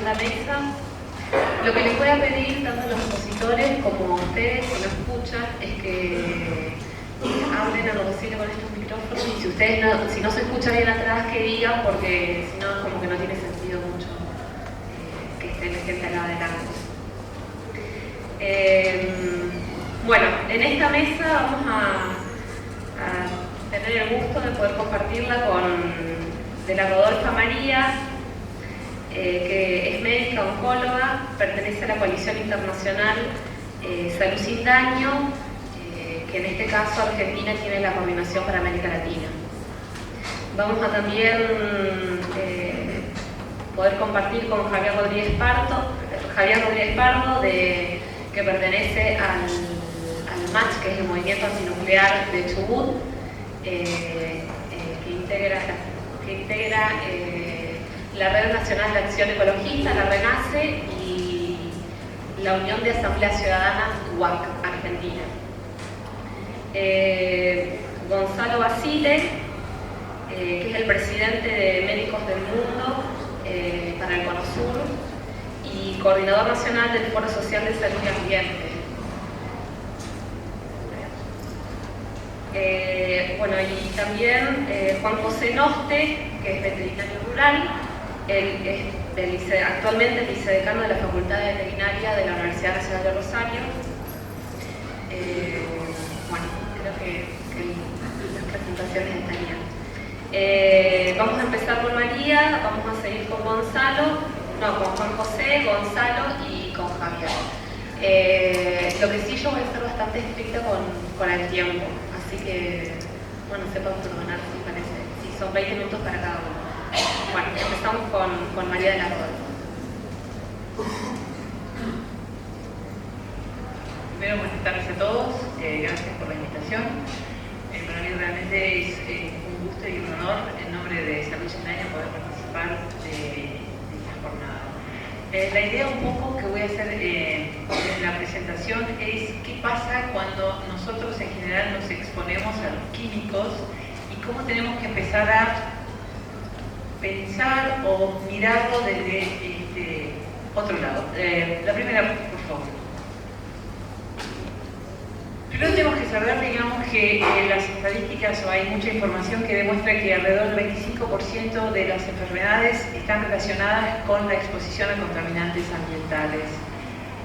segunda mesa. Lo que les voy a pedir, tanto a los expositores como a ustedes, si nos escuchan, es que hablen a lo posible con estos micrófonos, y si ustedes si no se escucha bien atrás, que digan, porque si no, como que no tiene sentido mucho que esté la gente acá adelante. Bueno, en esta mesa vamos a tener el gusto de poder compartirla de la Rodolfa María, que es médica oncóloga, pertenece a la Coalición Internacional Salud Sin Daño, que en este caso Argentina tiene la coordinación para América Latina. Vamos a también poder compartir con Javier Rodríguez Pardo, que pertenece al MACH, que es el Movimiento Antinuclear de Chubut, que integra la Red Nacional de Acción Ecologista, la RENACE, y la Unión de Asambleas Ciudadanas UAC Argentina. Gonzalo Basile, que es el presidente de Médicos del Mundo para el Cono Sur y coordinador nacional del Foro Social de Salud y Ambiente. Bueno, y también Juan José Noste, que es veterinario rural, él es actualmente el vicedecano de la Facultad de Veterinaria de la Universidad Nacional de Rosario. Bueno, creo que las presentaciones estarían. Vamos a empezar con María, vamos a seguir con con Juan José, Gonzalo y con Javier. Lo que sí, yo voy a ser bastante estricta con el tiempo, así que, bueno, sepan ordenar si parece. Sí, son 20 minutos para cada uno. Bueno, empezamos con María de la Rodolfo. Primero, buenas tardes a todos, gracias por la invitación. Para mí realmente es un gusto y un honor, en nombre de Salud Sin Daño, poder participar de esta jornada. La idea un poco que voy a hacer en la presentación es qué pasa cuando nosotros en general nos exponemos a los químicos y cómo tenemos que empezar a pensar o mirarlo desde otro lado. La primera, por favor. Primero tenemos que saber, digamos, que las estadísticas, o hay mucha información que demuestra que alrededor del 25% de las enfermedades están relacionadas con la exposición a contaminantes ambientales.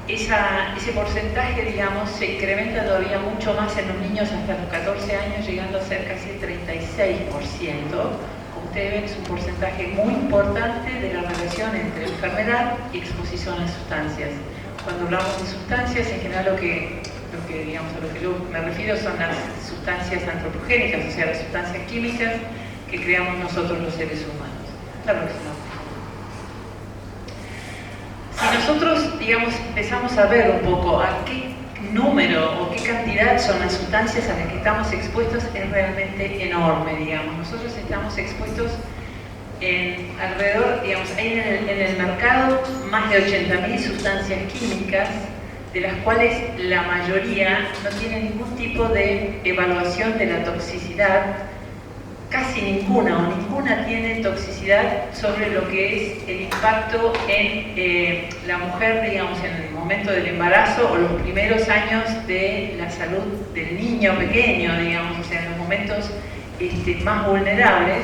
Ese porcentaje, digamos, se incrementa todavía mucho más en los niños hasta los 14 años, llegando a ser casi el 36%. Como ustedes ven, es un porcentaje muy importante de la relación entre enfermedad y exposición a sustancias. Cuando hablamos de sustancias, en general lo que yo me refiero son las sustancias antropogénicas, o sea, las sustancias químicas que creamos nosotros los seres humanos. La próxima. Si nosotros, digamos, empezamos a ver un poco a qué número o qué cantidad son las sustancias a las que estamos expuestos, es realmente enorme, digamos. Nosotros estamos expuestos alrededor, digamos, hay en el mercado más de 80.000 sustancias químicas, de las cuales la mayoría no tiene ningún tipo de evaluación de la toxicidad, casi ninguna o ninguna tiene toxicidad sobre lo que es el impacto en la mujer, digamos, en el momento del embarazo o los primeros años de la salud del niño pequeño, digamos, o sea, en los momentos más vulnerables.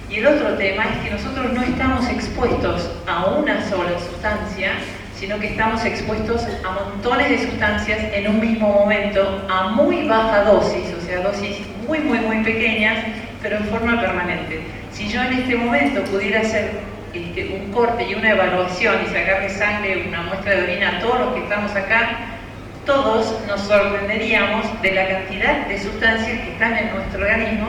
Y el otro tema es que nosotros no estamos expuestos a una sola sustancia, sino que estamos expuestos a montones de sustancias en un mismo momento, a muy baja dosis, o sea, dosis muy, muy, muy pequeñas, pero en forma permanente. Si yo en este momento pudiera hacer un corte y una evaluación y sacarle sangre, una muestra de orina a todos los que estamos acá, todos nos sorprenderíamos de la cantidad de sustancias que están en nuestro organismo,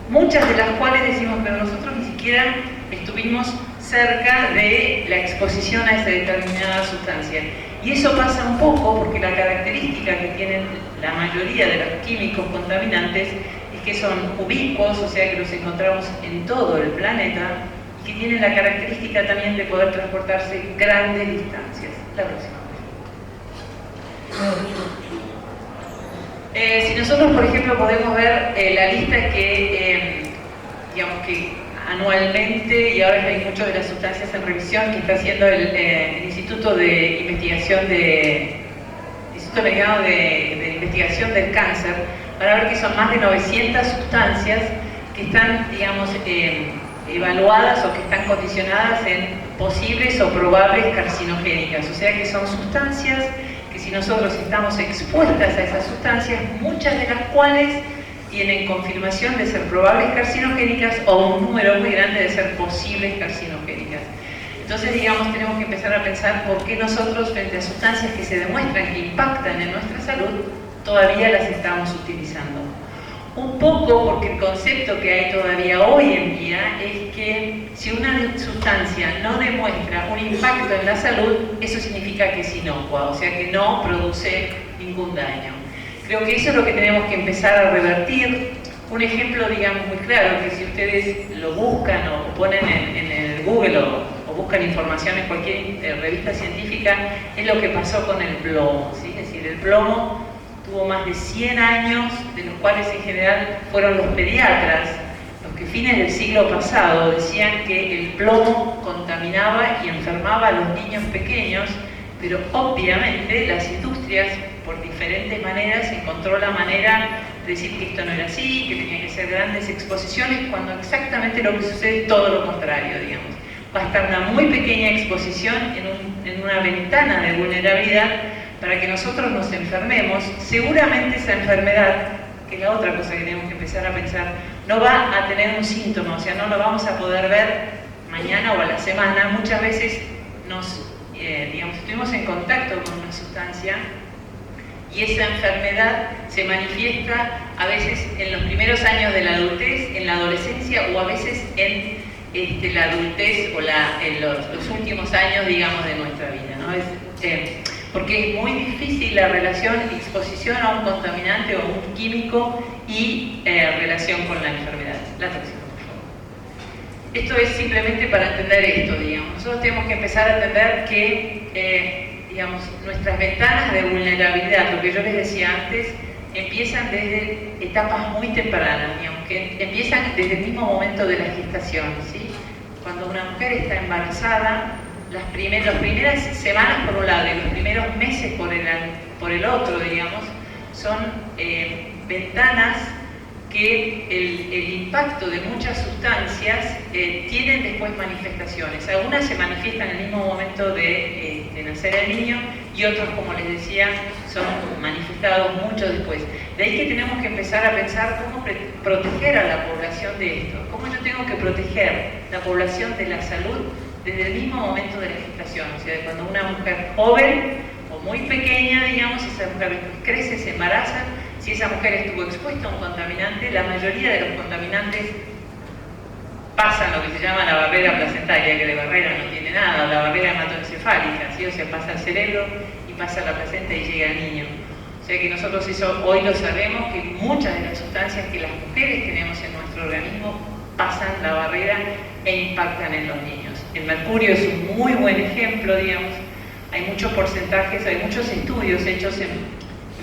muchas de las cuales decimos, pero nosotros ni siquiera estuvimos cerca de la exposición a esa determinada sustancia. Y eso pasa un poco porque la característica que tienen la mayoría de los químicos contaminantes es que son ubicuos, o sea que los encontramos en todo el planeta, y que tienen la característica también de poder transportarse grandes distancias. La próxima. Si nosotros, por ejemplo, podemos ver la lista que, digamos, que anualmente, y ahora hay muchas de las sustancias en revisión que está haciendo el Instituto de Investigación Instituto Americano de Investigación del Cáncer, para ver que son más de 900 sustancias que están, digamos, evaluadas o que están condicionadas en posibles o probables carcinogénicas. O sea que son sustancias que, si nosotros estamos expuestas a esas sustancias, muchas de las cuales tienen confirmación de ser probables carcinogénicas o un número muy grande de ser posibles carcinogénicas. Entonces, digamos, tenemos que empezar a pensar por qué nosotros, frente a sustancias que se demuestran que impactan en nuestra salud, todavía las estamos utilizando. Un poco porque el concepto que hay todavía hoy en día es que si una sustancia no demuestra un impacto en la salud, eso significa que es inocua, o sea que no produce ningún daño. Creo que eso es lo que tenemos que empezar a revertir. Un ejemplo, digamos, muy claro, que si ustedes lo buscan o ponen en el Google o buscan información en cualquier revista científica, es lo que pasó con el plomo, ¿sí? Es decir, el plomo tuvo más de 100 años, de los cuales en general fueron los pediatras los que fines del siglo pasado decían que el plomo contaminaba y enfermaba a los niños pequeños, pero obviamente las industrias, por diferentes maneras, encontró la manera de decir que esto no era así, que tenían que ser grandes exposiciones, cuando exactamente lo que sucede es todo lo contrario, digamos. Basta una muy pequeña exposición en una ventana de vulnerabilidad para que nosotros nos enfermemos. Seguramente esa enfermedad, que es la otra cosa que tenemos que empezar a pensar, no va a tener un síntoma, o sea, no lo vamos a poder ver mañana o a la semana. Muchas veces digamos, estuvimos en contacto con una sustancia y esa enfermedad se manifiesta a veces en los primeros años de la adultez, en la adolescencia o a veces en la adultez o en los últimos años, digamos, de nuestra vida, ¿no? Porque es muy difícil la relación exposición a un contaminante o a un químico y relación con la enfermedad. La próxima, por favor. Esto es simplemente para entender esto, digamos. Nosotros tenemos que empezar a entender que digamos, nuestras ventanas de vulnerabilidad, lo que yo les decía antes, empiezan desde etapas muy tempranas, digamos, que empiezan desde el mismo momento de la gestación, ¿sí? Cuando una mujer está embarazada, las primeras semanas por un lado y los primeros meses por el otro, digamos, son ventanas que el impacto de muchas sustancias tienen después manifestaciones. Algunas se manifiestan en el mismo momento de nacer el niño y otros, como les decía, son manifestados mucho después. De ahí que tenemos que empezar a pensar cómo proteger a la población de esto. Cómo yo tengo que proteger la población de la salud desde el mismo momento de la gestación. O sea, cuando una mujer joven o muy pequeña, digamos, esa mujer crece, se embaraza. Si esa mujer estuvo expuesta a un contaminante, la mayoría de los contaminantes pasan lo que se llama la barrera placentaria, que de barrera no tiene nada, la barrera hematoencefálica, ¿sí? O sea, pasa al cerebro y pasa a la placenta y llega al niño. O sea que nosotros eso hoy lo sabemos, que muchas de las sustancias que las mujeres tenemos en nuestro organismo pasan la barrera e impactan en los niños. El mercurio es un muy buen ejemplo, digamos. Hay muchos porcentajes, hay muchos estudios hechos en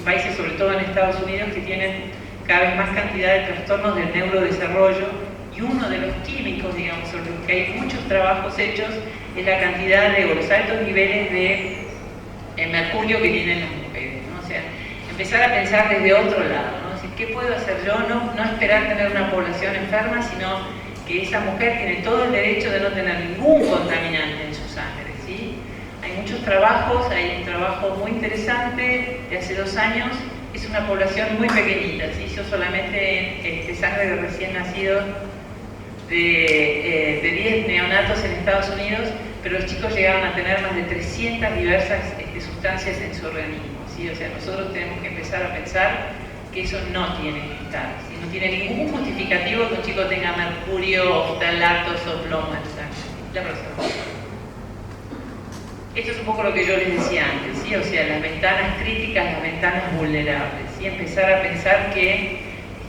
países, sobre todo en Estados Unidos, que tienen cada vez más cantidad de trastornos del neurodesarrollo, y uno de los químicos, digamos, sobre los que hay muchos trabajos hechos, es la cantidad o los altos niveles de mercurio que tienen las mujeres, ¿no? O sea, empezar a pensar desde otro lado, ¿no? Es decir, ¿qué puedo hacer yo? No esperar tener una población enferma, sino que esa mujer tiene todo el derecho de no tener ningún contaminante en su sangre, ¿sí? Hay muchos trabajos, hay un trabajo muy interesante de hace 2 años, es una población muy pequeñita, se hizo solamente en sangre de recién nacidos de 10 neonatos en Estados Unidos, pero los chicos llegaron a tener más de 300 diversas sustancias en su organismo, ¿sí? O sea, nosotros tenemos que empezar a pensar que eso no tiene que estar, ¿sí? No tiene ningún justificativo que un chico tenga mercurio, oftalatos o plomo en sangre. La próxima. Esto es un poco lo que yo les decía antes, ¿sí? O sea, las ventanas críticas, las ventanas vulnerables, ¿sí? Empezar a pensar que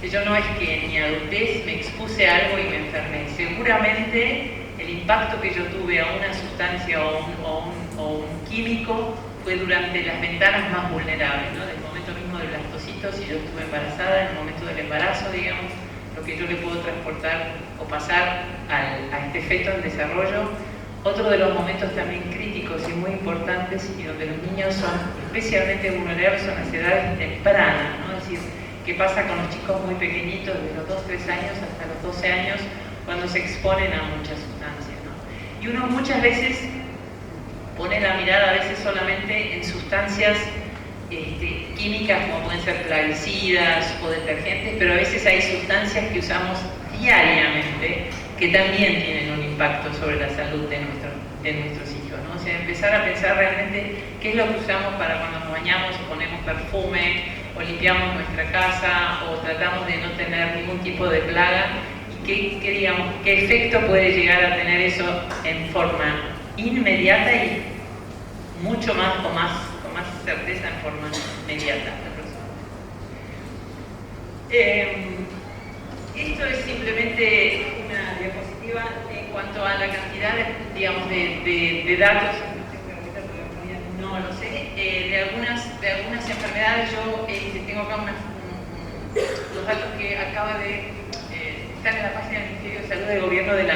yo no es que en mi adultez me expuse a algo y me enfermé. Seguramente el impacto que yo tuve a una sustancia o un químico fue durante las ventanas más vulnerables, ¿no? Del momento mismo del lactocito, si yo estuve embarazada, en el momento del embarazo, digamos, lo que yo le puedo transportar o pasar a este feto en desarrollo. Otro de los momentos también críticos y muy importantes y donde los niños son especialmente vulnerables son las edades tempranas, ¿no? Es decir, qué pasa con los chicos muy pequeñitos, de los 2-3 años hasta los 12 años, cuando se exponen a muchas sustancias, ¿no? Y uno muchas veces pone la mirada a veces solamente en sustancias químicas como pueden ser plaguicidas o detergentes, pero a veces hay sustancias que usamos diariamente que también tienen un impacto sobre la salud de nuestros hijos, ¿no? O sea, empezar a pensar realmente qué es lo que usamos para cuando nos bañamos, ponemos perfume o limpiamos nuestra casa o tratamos de no tener ningún tipo de plaga y qué efecto puede llegar a tener eso en forma inmediata y mucho más con más certeza en forma inmediata. Esto es simplemente una diapositiva en cuanto a la cantidad de datos, no lo sé, de algunas enfermedades. Yo tengo acá los datos que acaba de están en la página del Ministerio de Salud del Gobierno de la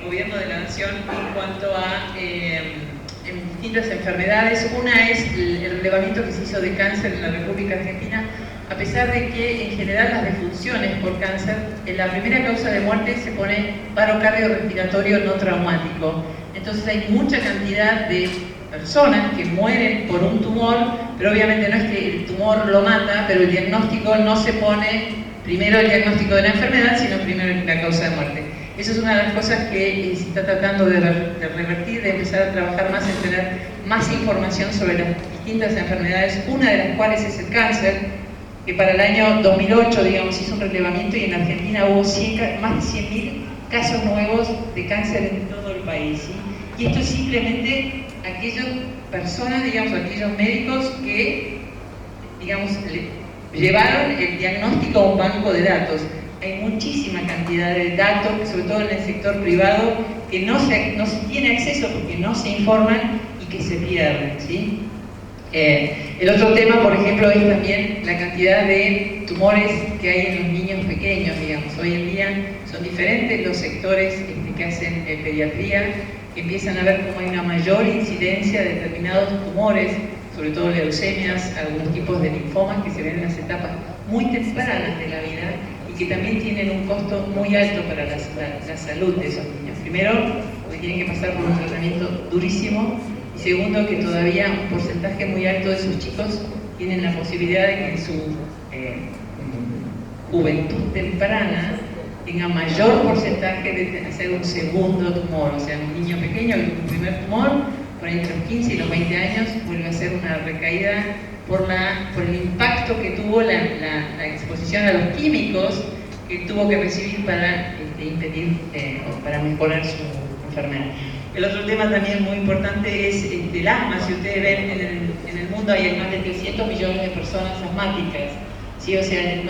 Gobierno de la Nación en cuanto a en distintas enfermedades. Una es el relevamiento que se hizo de cáncer en la República Argentina, a pesar de que en general las defunciones por cáncer, en la primera causa de muerte se pone paro cardiorrespiratorio no traumático. Entonces hay mucha cantidad de personas que mueren por un tumor, pero obviamente no es que el tumor lo mata, pero el diagnóstico no se pone primero el diagnóstico de la enfermedad, sino primero la causa de muerte. Eso es una de las cosas que se está tratando de revertir, de empezar a trabajar más en tener más información sobre las distintas enfermedades, una de las cuales es el cáncer, que para el año 2008, digamos, hizo un relevamiento y en Argentina hubo más de 100.000 casos nuevos de cáncer en todo el país, ¿sí? Y esto es simplemente aquellas personas, digamos, aquellos médicos que, digamos, llevaron el diagnóstico a un banco de datos. Hay muchísima cantidad de datos, sobre todo en el sector privado, que no se tiene acceso porque no se informan y que se pierden, ¿sí? El otro tema, por ejemplo, es también la cantidad de tumores que hay en los niños pequeños, digamos. Hoy en día son diferentes los sectores que hacen pediatría, que empiezan a ver cómo hay una mayor incidencia de determinados tumores, sobre todo leucemias, algunos tipos de linfomas que se ven en las etapas muy tempranas de la vida y que también tienen un costo muy alto para la salud de esos niños. Primero, porque tienen que pasar por un tratamiento durísimo, y segundo, que todavía un porcentaje muy alto de esos chicos tienen la posibilidad de que en su juventud temprana tenga mayor porcentaje de hacer un segundo tumor. O sea, un niño pequeño que un primer tumor, por ahí entre los 15 y los 20 años vuelve a ser una recaída por el impacto que tuvo la exposición a los químicos que tuvo que recibir para impedir o para mejorar su enfermedad. El otro tema también muy importante es el asma. Si ustedes ven, en el mundo hay más de 300 millones de personas asmáticas, ¿sí? O sea, es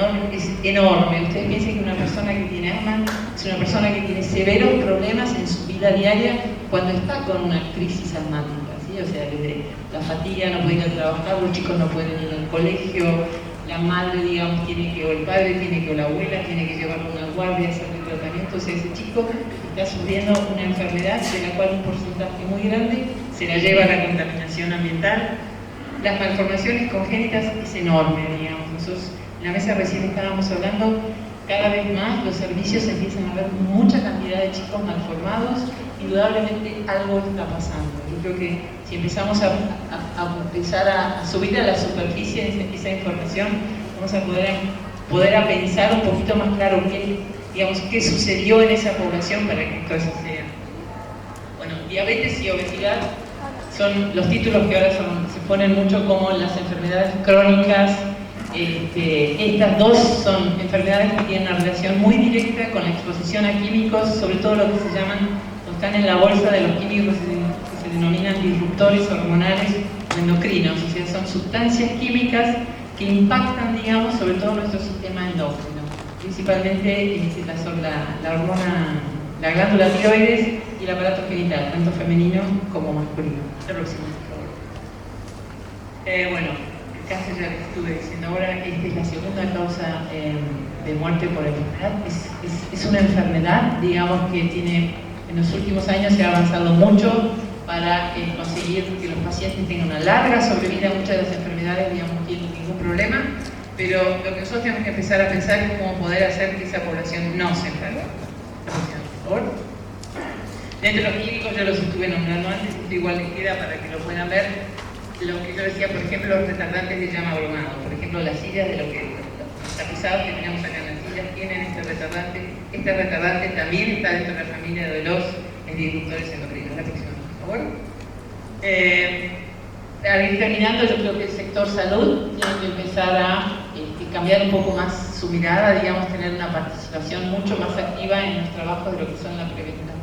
enorme. Ustedes piensen que una persona que tiene asma es una persona que tiene severos problemas en su vida diaria cuando está con una crisis asmática, ¿sí? O sea, desde la fatiga, no puede ir a trabajar, los chicos no pueden ir al colegio, la madre, digamos, o el padre tiene que, o la abuela tiene que llevarlo a una guardia, hacerle tratamiento. O sea, ese chico está sufriendo una enfermedad de la cual un porcentaje muy grande se la lleva a la contaminación ambiental. Las malformaciones congénitas es enorme, digamos. Nosotros en la mesa recién estábamos hablando, cada vez más los servicios empiezan a ver mucha cantidad de chicos malformados. Indudablemente algo está pasando. Yo creo que si empezamos a empezar a subir a la superficie esa información, vamos a poder a pensar un poquito más claro qué sucedió en esa población para que esto suceda. Bueno, diabetes y obesidad son los títulos que ahora se ponen mucho como las enfermedades crónicas. Estas dos son enfermedades que tienen una relación muy directa con la exposición a químicos, sobre todo lo que se llaman, o están en la bolsa de los químicos que se denominan disruptores hormonales o endocrinos. O sea, son sustancias químicas que impactan, digamos, sobre todo nuestro sistema endocrino, principalmente son la hormona, la glándula tiroides y el aparato genital, tanto femenino como masculino. La próxima, por favor. Bueno, cáncer ya les estuve diciendo ahora, esta es la segunda causa de muerte por enfermedad. Es una enfermedad, digamos, que tiene, en los últimos años se ha avanzado mucho para conseguir que los pacientes tengan una larga sobrevida. Muchas de las enfermedades, digamos, no tienen ningún problema, pero lo que nosotros tenemos que empezar a pensar es cómo poder hacer que esa población no se enferme. Por favor. Dentro de los químicos, yo los estuve nombrando antes, esto igual les queda para que lo puedan ver. Lo que yo decía, por ejemplo, los retardantes de llama abrumado. Por ejemplo, las sillas de los tapizados que tenemos acá en las sillas tienen este retardante. Este retardante también está dentro de la familia de los disruptores endocrinos. La próxima, por favor. Al ir terminando, yo creo que el sector salud tiene que empezar a cambiar un poco más su mirada, digamos, tener una participación mucho más activa en los trabajos de lo que son las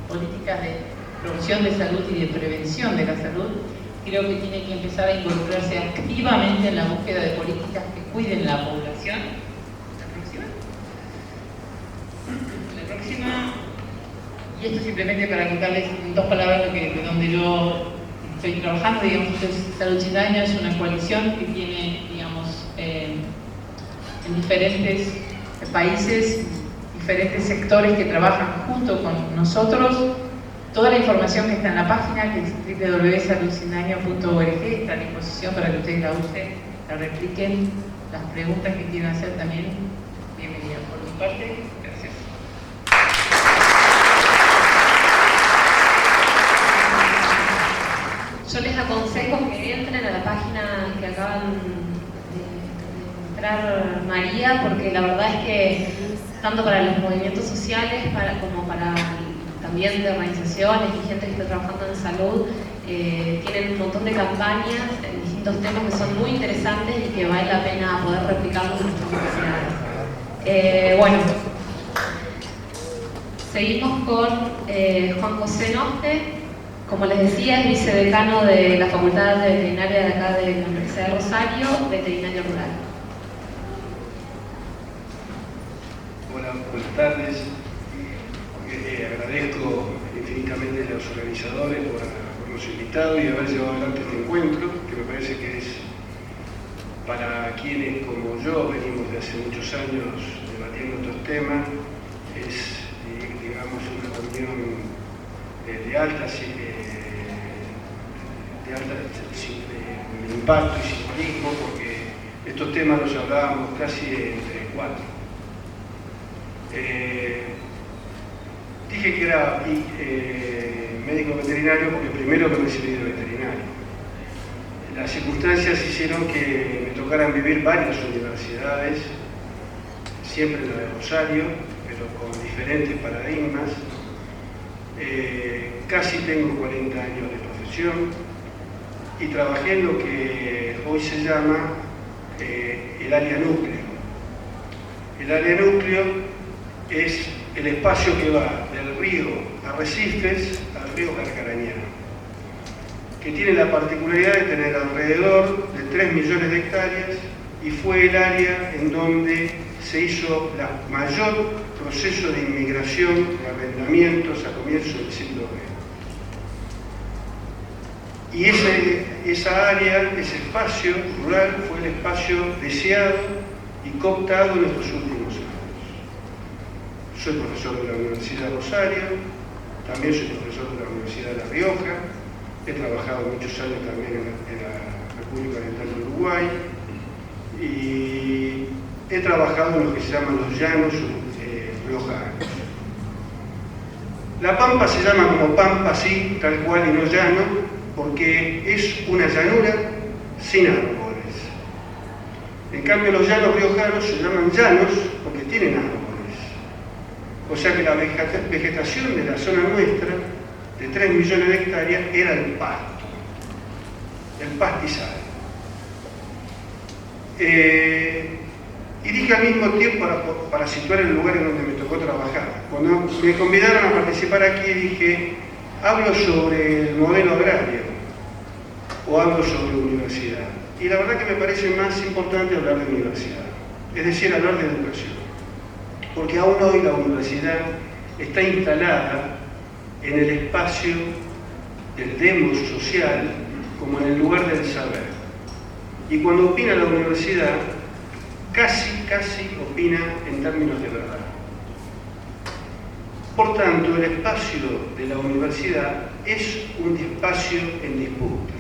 políticas de promoción de salud y de prevención de la salud. Creo que tiene que empezar a involucrarse activamente en la búsqueda de políticas que cuiden la población. La próxima. Y esto simplemente para contarles en dos palabras donde yo estoy trabajando. Digamos, Salud Sin Daño es una coalición que tiene, digamos, en diferentes países, diferentes sectores que trabajan junto con nosotros. Toda la información que está en la página, que es www.saludsindaño.org, está a disposición para que ustedes la usen, la repliquen, las preguntas que quieran hacer también. Bienvenida por mi parte. Gracias. Yo les aconsejo que entren a la página que acaban de entrar María, porque la verdad es que tanto para los movimientos sociales como para también de organizaciones y gente que está trabajando en salud, tienen un montón de campañas en distintos temas que son muy interesantes y que vale la pena poder replicarlos en nuestras universidades. Bueno, seguimos con Juan José Noste. Como les decía, es vicedecano de la Facultad de Veterinaria de acá de la Universidad de Rosario, veterinario rural. Hola, buenas tardes. Agradezco infinitamente a los organizadores por habernos invitado y haber llevado adelante este encuentro, que me parece que es para quienes como yo venimos de hace muchos años debatiendo estos temas, es digamos una reunión de alto impacto y simbolismo, porque estos temas los hablábamos casi entre cuatro. Dije que era médico veterinario porque primero me recibí de veterinario. Las circunstancias hicieron que me tocaran vivir varias universidades, siempre en la de Rosario, pero con diferentes paradigmas. Casi tengo 40 años de profesión y trabajé en lo que hoy se llama el área núcleo. El área núcleo es el espacio que va del río Arrecifes al río Carcarañá, que tiene la particularidad de tener alrededor de 3 millones de hectáreas y fue el área en donde se hizo el mayor proceso de inmigración de arrendamientos a comienzos del siglo XX. Y esa área, ese espacio rural, fue el espacio deseado y cooptado en estos últimos años. Soy profesor de la Universidad de Rosario, también soy profesor de la Universidad de La Rioja, he trabajado muchos años también en la República Oriental de Uruguay y he trabajado en lo que se llaman los llanos riojanos. La Pampa se llama como Pampa, así, tal cual y no llano, porque es una llanura sin árboles. En cambio, los llanos riojanos se llaman llanos porque tienen árboles. O sea que la vegetación de la zona nuestra, de 3 millones de hectáreas, era el pasto, el pastizal. Y dije al mismo tiempo, para situar el lugar en donde me tocó trabajar, cuando me convidaron a participar aquí, dije, hablo sobre el modelo agrario o hablo sobre universidad. Y la verdad que me parece más importante hablar de universidad, es decir, hablar de educación. Porque aún hoy la universidad está instalada en el espacio del demos social como en el lugar del saber. Y cuando opina la universidad, casi opina en términos de verdad. Por tanto, el espacio de la universidad es un espacio en disputa.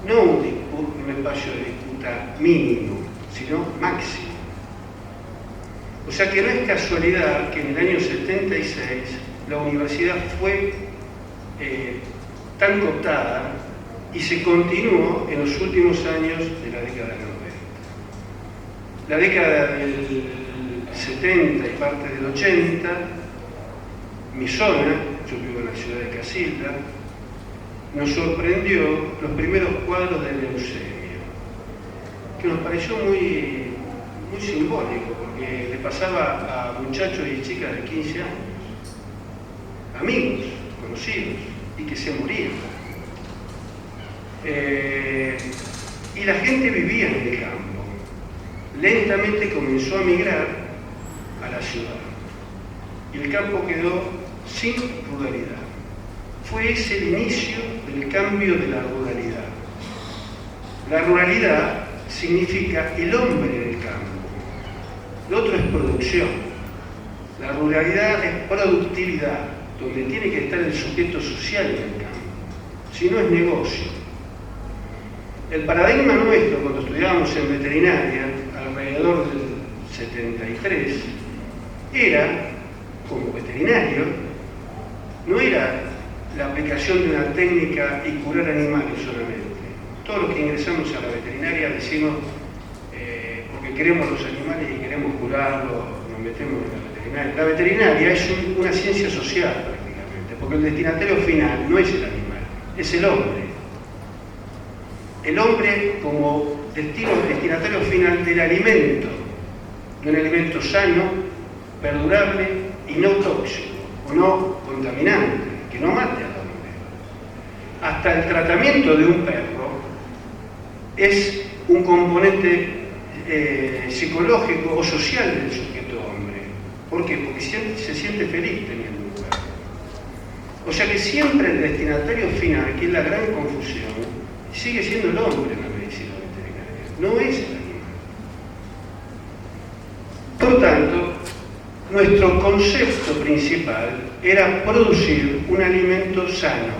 No un espacio de disputa mínimo, sino máximo. O sea que no es casualidad que en el año 76 la universidad fue tan cooptada y se continuó en los últimos años de la década del 90. La década del 70 y parte del 80, mi zona, yo vivo en la ciudad de Casilda, nos sorprendió los primeros cuadros de leucemia, que nos pareció muy simbólico, porque le pasaba a muchachos y chicas de 15 años, amigos, conocidos, y que se morían. Y la gente vivía en el campo. Lentamente comenzó a migrar a la ciudad. Y el campo quedó sin ruralidad. Fue ese el inicio del cambio de la ruralidad. La ruralidad significa el hombre del campo. Lo otro es producción. La ruralidad es productividad, donde tiene que estar el sujeto social del campo. Si no es negocio. El paradigma nuestro, cuando estudiábamos en veterinaria, alrededor del 73, era, como veterinario, no era la aplicación de una técnica y curar animales solamente. Todos los que ingresamos a la veterinaria decimos, porque queremos los animales y queremos curarlos, nos metemos en la veterinaria. La veterinaria es una ciencia social prácticamente, porque el destinatario final no es el animal, es el hombre. El hombre como destinatario final del alimento, de un alimento sano, perdurable y no tóxico, o no contaminante, que no mate al hombre. Hasta el tratamiento de un perro es un componente psicológico o social del sujeto hombre. ¿Por qué? Porque se siente feliz teniendo un perro. O sea que siempre el destinatario final, que es la gran confusión, sigue siendo el hombre en la medicina veterinaria, no es el animal. Por tanto, nuestro concepto principal era producir un alimento sano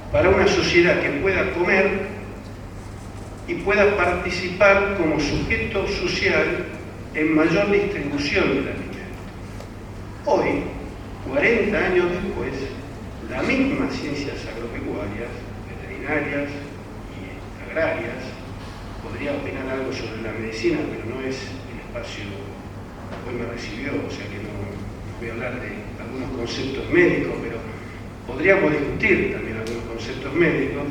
para una sociedad que pueda comer y pueda participar como sujeto social en mayor distribución del alimento. Hoy, 40 años después, las mismas ciencias agropecuarias, veterinarias y agrarias, podría opinar algo sobre la medicina, pero no es el espacio, hoy me recibió, o sea que no voy a hablar de algunos conceptos médicos, pero podríamos discutir también algunos conceptos médicos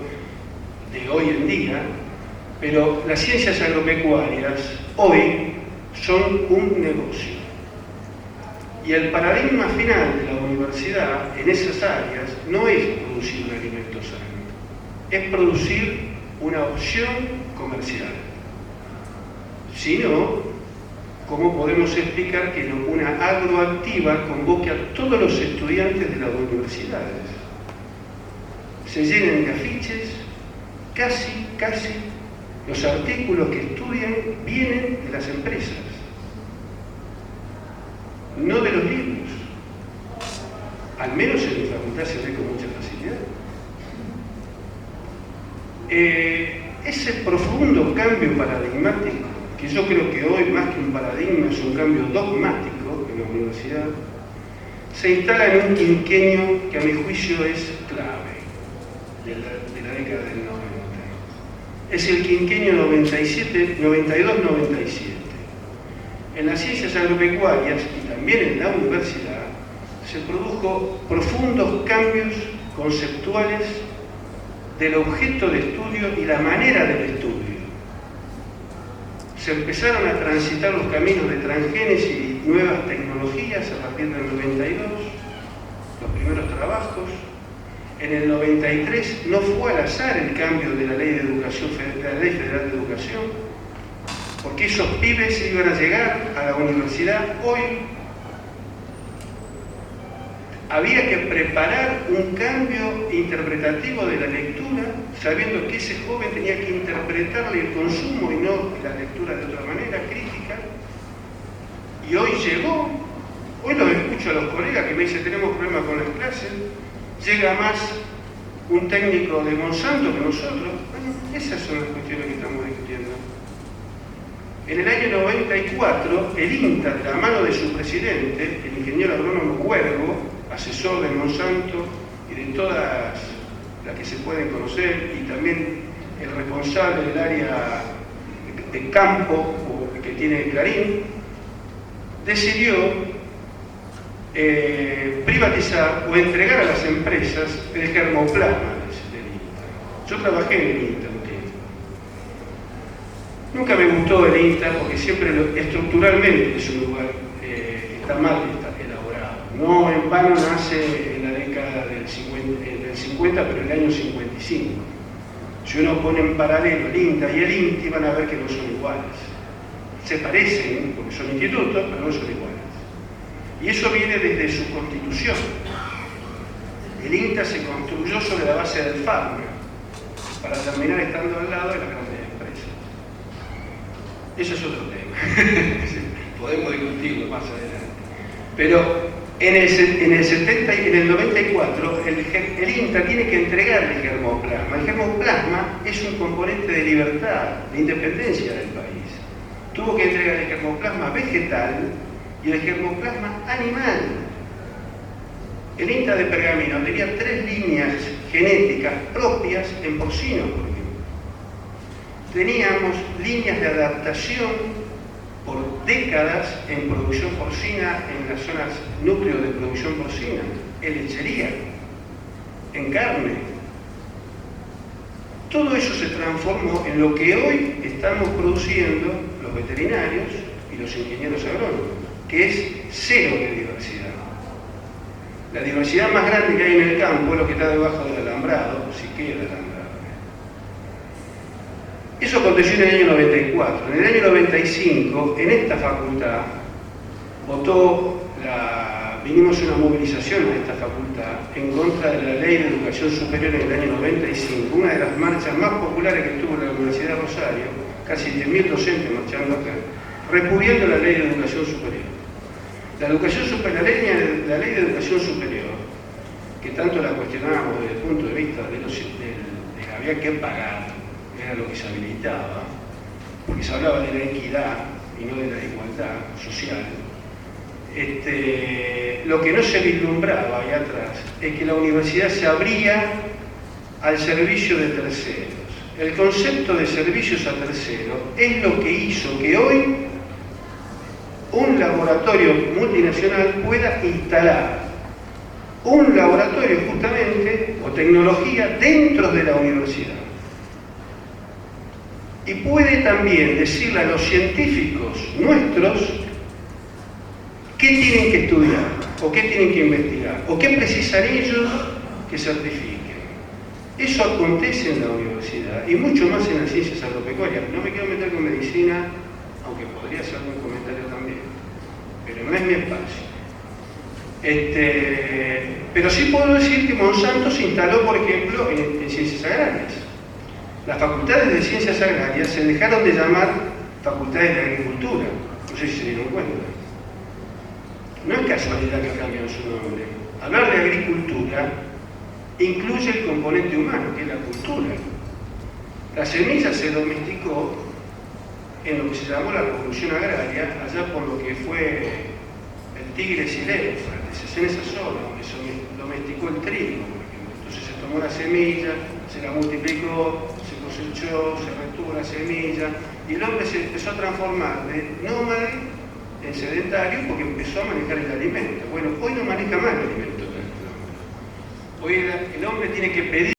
de hoy en día, pero las ciencias agropecuarias hoy son un negocio. Y el paradigma final de la universidad en esas áreas no es producir un alimento sano, es producir una opción comercial. Si no, ¿cómo podemos explicar que una agroactiva convoque a todos los estudiantes de las universidades? Se llenen de afiches, casi los artículos que estudian vienen de las empresas, no de los libros. Al menos en mi facultad se ve con mucha facilidad. Ese profundo cambio paradigmático, que yo creo que hoy más que un paradigma es un cambio dogmático en la universidad, se instala en un quinquenio que a mi juicio es clave de la década del 90. Es el quinquenio 92-97. En las ciencias agropecuarias y también en la universidad se produjo profundos cambios conceptuales del objeto de estudio y la manera del estudio. Se empezaron a transitar los caminos de transgénesis y nuevas tecnologías a partir del 92, los primeros trabajos. En el 93 no fue al azar el cambio de la Ley de Educación, de la Ley Federal de Educación, porque esos pibes iban a llegar a la universidad hoy había que preparar un cambio interpretativo de la lectura, sabiendo que ese joven tenía que interpretarle el consumo y no la lectura de otra manera, crítica. Y hoy llegó, hoy los escucho a los colegas que me dicen tenemos problemas con las clases, llega más un técnico de Monsanto que nosotros. Bueno, esas son las cuestiones que estamos discutiendo. En el año 94, el INTA, de la mano de su presidente, el ingeniero agrónomo Huergo, asesor de Monsanto y de todas las que se pueden conocer, y también el responsable del área de campo que tiene Clarín, decidió privatizar o entregar a las empresas el germoplasma del INTA. Yo trabajé en el INTA un tiempo. Nunca me gustó el INTA porque siempre estructuralmente es un lugar está mal elaborado. No en vano nace en la década del 50, pero en el año 55. Si uno pone en paralelo el INTA y el INTI, van a ver que no son iguales. Se parecen, porque son institutos, pero no son iguales. Y eso viene desde su constitución. El INTA se construyó sobre la base del FARMA, para terminar estando al lado de las grandes empresas. Eso es otro tema. Podemos discutirlo más adelante. Pero en el 94, el INTA tiene que entregar el germoplasma. El germoplasma es un componente de libertad, de independencia del país. Tuvo que entregar el germoplasma vegetal y el germoplasma animal. El INTA de Pergamino tenía 3 líneas genéticas propias en porcinos, por ejemplo. Teníamos líneas de adaptación por décadas en producción porcina, en las zonas núcleos de producción porcina, en lechería, en carne. Todo eso se transformó en lo que hoy estamos produciendo los veterinarios y los ingenieros agrónomos, que es cero de diversidad. La diversidad más grande que hay en el campo es lo que está debajo del alambrado, si queda el alambrado. Eso aconteció en el año 94. En el año 95, en esta facultad, vinimos a una movilización a esta facultad en contra de la Ley de Educación Superior en el año 95, una de las marchas más populares que tuvo la Universidad de Rosario, casi 10.000 docentes marchando acá, repudiando la Ley de Educación Superior. La ley de educación superior, que tanto la cuestionábamos desde el punto de vista de que había que pagar, era lo que se habilitaba, porque se hablaba de la equidad y no de la igualdad social. Lo que no se vislumbraba ahí atrás es que la universidad se abría al servicio de terceros. El concepto de servicios a terceros es lo que hizo que hoy un laboratorio multinacional pueda instalar un laboratorio justamente, o tecnología, dentro de la universidad. Y puede también decirle a los científicos nuestros qué tienen que estudiar, o qué tienen que investigar, o qué precisan ellos que certifiquen. Eso acontece en la universidad, y mucho más en las ciencias agropecuarias. No me quiero meter con medicina, aunque podría hacer algún comentario también, pero no es mi espacio. Pero sí puedo decir que Monsanto se instaló, por ejemplo, en ciencias agrarias. Las facultades de ciencias agrarias se dejaron de llamar facultades de agricultura. No sé si se dieron cuenta. No es casualidad que cambian su nombre. Hablar de agricultura incluye el componente humano, que es la cultura. La semilla se domesticó en lo que se llamó la revolución agraria, allá por lo que fue el Tigris y el Éufrates, en esa zona donde se domesticó el trigo, por ejemplo. Entonces se tomó la semilla, se la multiplicó, se cosechó, se retuvo la semilla, y el hombre se empezó a transformar de nómade en sedentario porque empezó a manejar el alimento. Bueno, hoy no maneja más el alimento. Hoy el hombre tiene que pedir